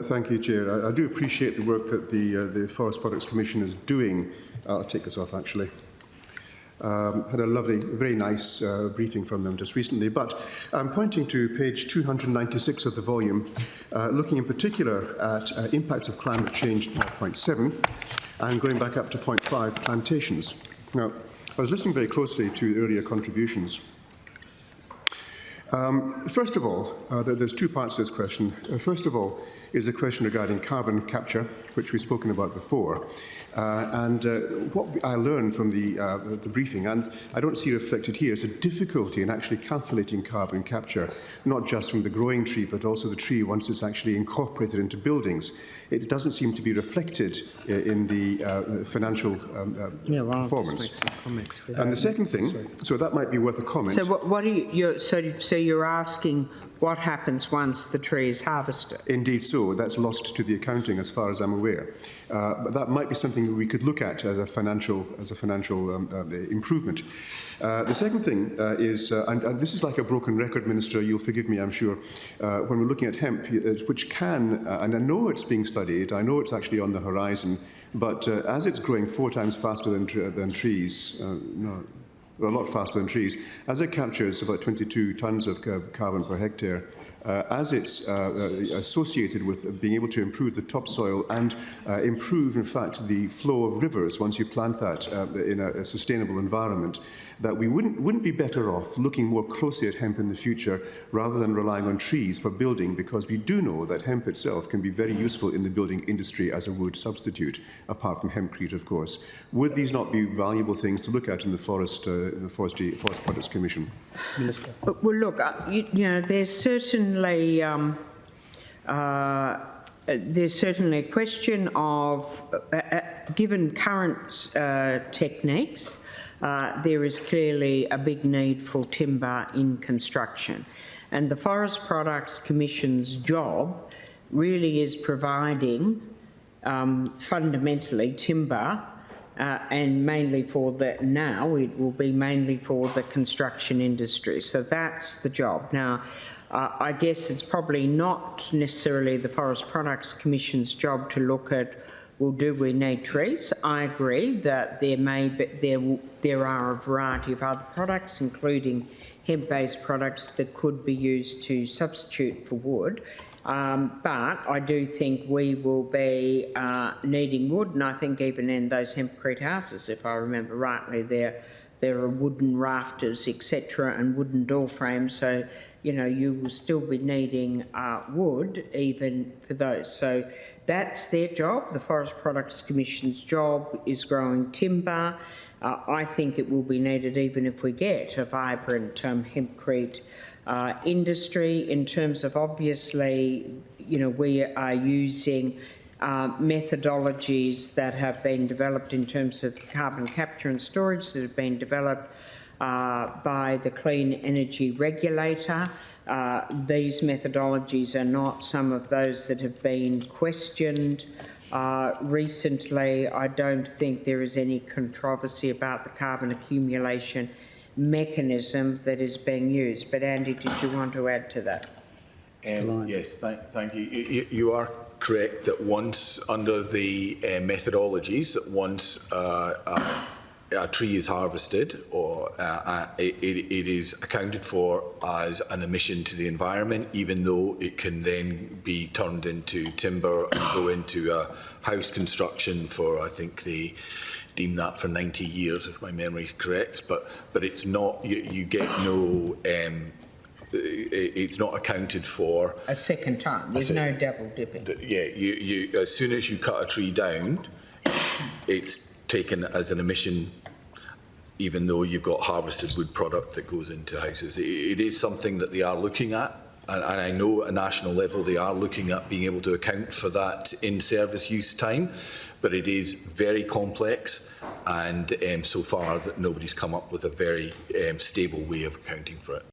Thank you, Chair. I do appreciate the work that the Forest Products Commission is doing. I'll take this off, actually. Had a lovely, very nice briefing from them just recently. But I'm pointing to page 296 of the volume, looking in particular at impacts of climate change at point 7 and going back up to point 5, plantations. Now, I was listening very closely to earlier contributions. First of all, there's two parts to this question. First of all is a question regarding carbon capture, which we've spoken about before. What I learned from the briefing, and I don't see reflected here, is a difficulty in actually calculating carbon capture, not just from the growing tree, but also the tree once it's actually incorporated into buildings. It doesn't seem to be reflected in the financial performance. And the second thing, so that might be worth a comment. So what are you, so you're asking what happens once the tree is harvested? Indeed so. That's lost to the accounting as far as I'm aware. But that might be something we could look at as a financial improvement. The second thing is, and this is like a broken record, Minister, you'll forgive me, I'm sure, when we're looking at hemp, which can, and I know it's being studied, I know it's actually on the horizon, but as it's growing 4 times faster than trees, a lot faster than trees, as it captures about 22 tonnes of carbon per hectare, as it's associated with being able to improve the topsoil and improve, in fact, the flow of rivers once you plant that in a sustainable environment, that we wouldn't be better off looking more closely at hemp in the future rather than relying on trees for building, because we do know that hemp itself can be very useful in the building industry as a wood substitute, apart from hempcrete, of course. Would these not be valuable things to look at in the Forest Products Commission? Minister. Well, look, you know, there's certainly a question of, given current techniques, there is clearly a big need for timber in construction. And the Forest Products Commission's job really is providing fundamentally timber, and mainly for it will be mainly for the construction industry. So that's the job. Now, I guess it's probably not necessarily the Forest Products Commission's job to look at, well, do we need trees? I agree that there are a variety of other products, including hemp-based products, that could be used to substitute for wood. But I do think we will be needing wood, and I think even in those hempcrete houses, if I remember rightly, there are wooden rafters, etc., and wooden door frames. So, you know, you will still be needing wood even for those. So that's their job. The Forest Products Commission's job is growing timber. I think it will be needed even if we get a vibrant hempcrete industry. In terms of, obviously, you know, we are using methodologies that have been developed in terms of carbon capture and storage that have been developed by the Clean Energy Regulator. These methodologies are not some of those that have been questioned recently. I don't think there is any controversy about the carbon accumulation mechanism that is being used. But Andy, did you want to add to that? Yes, thank you. You are correct that once under the methodologies, that once a tree is harvested, or it is accounted for as an emission to the environment, even though it can then be turned into timber and go into a house construction for, I think they deem that for 90 years, if my memory is correct. But it's not, you get no, it's not accounted for. A second time, there's no double dipping. Yeah, you as soon as you cut a tree down, it's taken as an emission, even though you've got harvested wood product that goes into houses. It is something that they are looking at, and I know at a national level they are looking at being able to account for that in-service use time, but it is very complex, and so far that nobody's come up with a very stable way of accounting for it.